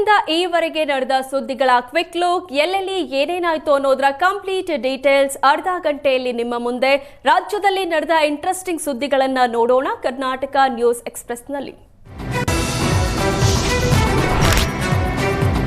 ಬೆಳಗ್ಗೆಯಿಂದ ಈವರೆಗೆ ನಡೆದ ಸುದ್ದಿಗಳ ಕ್ವಿಕ್ ಲುಕ್, ಎಲ್ಲೆಲ್ಲಿ ಏನೇನಾಯ್ತು ಅನ್ನೋದರ ಕಂಪ್ಲೀಟ್ ಡೀಟೇಲ್ಸ್ ಅರ್ಧ ಗಂಟೆಯಲ್ಲಿ ನಿಮ್ಮ ಮುಂದೆ. ರಾಜ್ಯದಲ್ಲಿ ನಡೆದ ಇಂಟ್ರೆಸ್ಟಿಂಗ್ ಸುದ್ದಿಗಳನ್ನ ನೋಡೋಣ ಕರ್ನಾಟಕ ನ್ಯೂಸ್ ಎಕ್ಸ್‌ಪ್ರೆಸ್‌ನಲ್ಲಿ.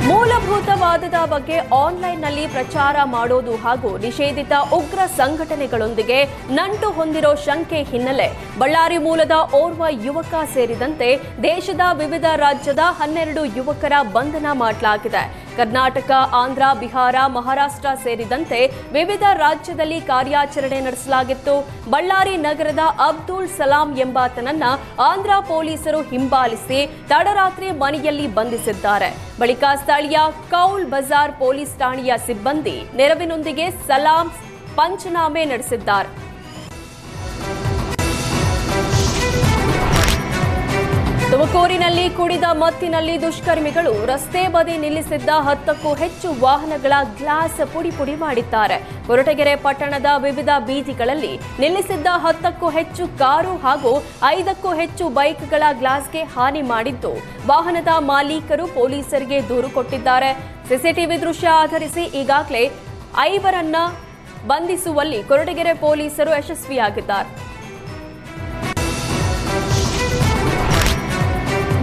ಮೂಲಭೂತವಾದದ ಬಗ್ಗೆ ಆನ್ಲೈನ್ನಲ್ಲಿ ಪ್ರಚಾರ ಮಾಡೋದು ಹಾಗೂ ನಿಷೇಧಿತ ಉಗ್ರ ಸಂಘಟನೆಗಳೊಂದಿಗೆ ನಂಟು ಹೊಂದಿರೋ ಶಂಕೆ ಹಿನ್ನೆಲೆ ಬಳ್ಳಾರಿ ಮೂಲದ ಓರ್ವ ಯುವಕ ಸೇರಿದಂತೆ ದೇಶದ ವಿವಿಧ ರಾಜ್ಯದ 12 ಯುವಕರ ಬಂಧನ ಮಾಡಲಾಗಿದೆ. ಕರ್ನಾಟಕ, ಆಂಧ್ರ, ಬಿಹಾರ, ಮಹಾರಾಷ್ಟ್ರ ಸೇರಿದಂತೆ ವಿವಿಧ ರಾಜ್ಯದಲ್ಲಿ ಕಾರ್ಯಾಚರಣೆ ನಡೆಸಲಾಗಿತ್ತು. ಬಳ್ಳಾರಿ ನಗರದ ಅಬ್ದುಲ್ ಸಲಾಂ ಎಂಬಾತನನ್ನ ಆಂಧ್ರ ಪೊಲೀಸರು ಹಿಂಬಾಲಿಸಿ ತಡರಾತ್ರಿ ಮನೆಯಲ್ಲಿ ಬಂಧಿಸಿದ್ದಾರೆ. ಬಳಿಕ ಸ್ಥಳೀಯ ಕೌಲ್ ಬಜಾರ್ ಪೊಲೀಸ್ ಠಾಣೆಯ ಸಿಬ್ಬಂದಿ ನೆರವಿನೊಂದಿಗೆ ಸಲಾಂ ಪಂಚನಾಮೆ ನಡೆಸಿದ್ದಾರೆ. ತುಮಕೂರಿನಲ್ಲಿ ಕುಡಿದ ಮತ್ತಿನಲ್ಲಿ ದುಷ್ಕರ್ಮಿಗಳು ರಸ್ತೆ ಬದಿ ನಿಲ್ಲಿಸಿದ್ದ 10ಕ್ಕೂ ಹೆಚ್ಚು ವಾಹನಗಳ ಗ್ಲಾಸ್ ಪುಡಿ ಮಾಡಿದ್ದಾರೆ. ಕೊರಟಗೆರೆ ಪಟ್ಟಣದ ವಿವಿಧ ಬೀದಿಗಳಲ್ಲಿ ನಿಲ್ಲಿಸಿದ್ದ 10ಕ್ಕೂ ಹೆಚ್ಚು ಕಾರು ಹಾಗೂ 5ಕ್ಕೂ ಹೆಚ್ಚು ಬೈಕ್ಗಳ ಗ್ಲಾಸ್ಗೆ ಹಾನಿ ಮಾಡಿದ್ದು, ವಾಹನದ ಮಾಲೀಕರು ಪೊಲೀಸರಿಗೆ ದೂರು ಕೊಟ್ಟಿದ್ದಾರೆ. ಸಿಸಿಟಿವಿ ದೃಶ್ಯ ಆಧರಿಸಿ ಈಗಾಗಲೇ 5ರನ್ನ ಬಂಧಿಸುವಲ್ಲಿ ಕೊರಟಗೆರೆ ಪೊಲೀಸರು ಯಶಸ್ವಿಯಾಗಿದ್ದಾರೆ.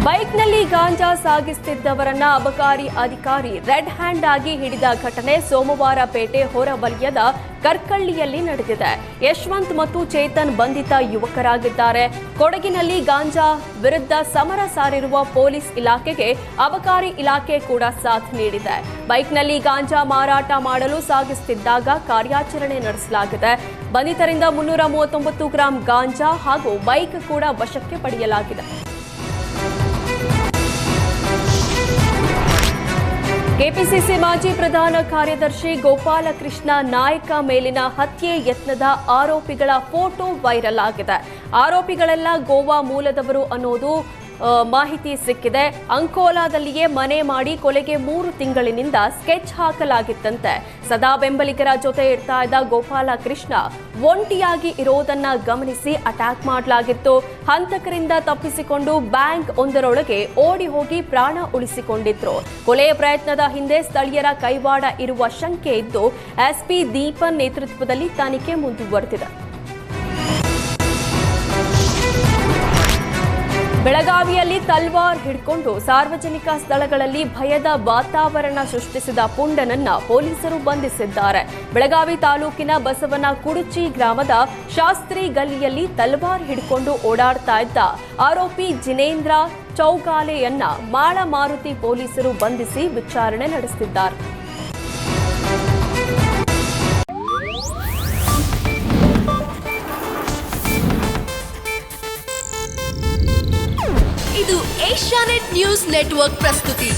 ಬೈಕ್ನಲ್ಲಿ ಗಾಂಜಾ ಸಾಗಿಸುತ್ತಿದ್ದವರನ್ನ ಅಬಕಾರಿ ಅಧಿಕಾರಿ ರೆಡ್ ಹ್ಯಾಂಡ್ ಆಗಿ ಹಿಡಿದ ಘಟನೆ ಸೋಮವಾರ ಪೇಟೆ ಹೊರವಲಯದ ಕರ್ಕಳ್ಳಿಯಲ್ಲಿ ನಡೆದಿದೆ. ಯಶವಂತ್ ಮತ್ತು ಚೇತನ್ ಬಂಧಿತ ಯುವಕರಾಗಿದ್ದಾರೆ. ಕೊಡಗಿನಲ್ಲಿ ಗಾಂಜಾ ವಿರುದ್ಧ ಸಮರ ಸಾರಿರುವ ಪೊಲೀಸ್ ಇಲಾಖೆಗೆ ಅಬಕಾರಿ ಇಲಾಖೆ ಕೂಡ ಸಾಥ್ ನೀಡಿದೆ. ಬೈಕ್ನಲ್ಲಿ ಗಾಂಜಾ ಮಾರಾಟ ಮಾಡಲು ಸಾಗಿಸುತ್ತಿದ್ದಾಗ ಕಾರ್ಯಾಚರಣೆ ನಡೆಸಲಾಗಿದೆ. ಬಂಧಿತರಿಂದ 339 ಗ್ರಾಂ ಗಾಂಜಾ ಹಾಗೂ ಬೈಕ್ ಕೂಡ ವಶಕ್ಕೆ ಪಡೆಯಲಾಗಿದೆ. ಕೆಪಿಸಿಸಿ ಮಾಜಿ ಪ್ರಧಾನ ಕಾರ್ಯದರ್ಶಿ ಗೋಪಾಲಕೃಷ್ಣ ನಾಯ್ಕ ಮೇಲಿನ ಹತ್ಯೆ ಯತ್ನದ ಆರೋಪಿಗಳ ಫೋಟೋ ವೈರಲ್ ಆಗಿದೆ. ಆರೋಪಿಗಳೆಲ್ಲ ಗೋವಾ ಮೂಲದವರು ಅನ್ನೋದು ಮಾಹಿತಿ ಸಿಕ್ಕಿದೆ. ಅಂಕೋಲಾದಲ್ಲಿಯೇ ಮನೆ ಮಾಡಿ ಕೊಲೆಗೆ 3 ತಿಂಗಳಿನಿಂದ ಸ್ಕೆಚ್ ಹಾಕಲಾಗಿತ್ತಂತೆ. ಸದಾ ಬೆಂಬಲಿಗರ ಜೊತೆ ಇರ್ತಾ ಇದ್ದ ಗೋಪಾಲಕೃಷ್ಣ ಒಂಟಿಯಾಗಿ ಇರೋದನ್ನ ಗಮನಿಸಿ ಅಟ್ಯಾಕ್ ಮಾಡಲಾಗಿತ್ತು. ಹಂತಕರಿಂದ ತಪ್ಪಿಸಿಕೊಂಡು ಬ್ಯಾಂಕ್ ಒಂದರೊಳಗೆ ಓಡಿ ಹೋಗಿ ಪ್ರಾಣ ಉಳಿಸಿಕೊಂಡಿದ್ರು. ಕೊಲೆಯ ಪ್ರಯತ್ನದ ಹಿಂದೆ ಸ್ಥಳೀಯರ ಕೈವಾಡ ಇರುವ ಶಂಕೆ ಇದ್ದು, ಎಸ್ಪಿ ದೀಪನ್ ನೇತೃತ್ವದಲ್ಲಿ ತನಿಖೆ ಮುಂದುವರೆದಿದೆ. ಬೆಳಗಾವಿಯಲ್ಲಿ ತಲ್ವಾರ್ ಹಿಡ್ಕೊಂಡು ಸಾರ್ವಜನಿಕ ಸ್ಥಳಗಳಲ್ಲಿ ಭಯದ ವಾತಾವರಣ ಸೃಷ್ಟಿಸಿದ ಪುಂಡನನ್ನ ಪೊಲೀಸರು ಬಂಧಿಸಿದ್ದಾರೆ. ಬೆಳಗಾವಿ ತಾಲೂಕಿನ ಬಸವನ ಕುಡುಚಿ ಗ್ರಾಮದ ಶಾಸ್ತ್ರಿ ಗಲ್ಲಿಯಲ್ಲಿ ತಲ್ವಾರ್ ಹಿಡ್ಕೊಂಡು ಓಡಾಡ್ತಾ ಇದ್ದ ಆರೋಪಿ ಜಿನೇಂದ್ರ ಚೌಗಾಲೆಯನ್ನ ಮಾಳ ಮಾರುತಿ ಪೊಲೀಸರು ಬಂಧಿಸಿ ವಿಚಾರಣೆ ನಡೆಸಿದ್ದಾರೆ. ಇದು ಏಷ್ಯಾನೆಟ್ ನ್ಯೂಸ್ ನೆಟ್ವರ್ಕ್ ಪ್ರಸ್ತುತಿ.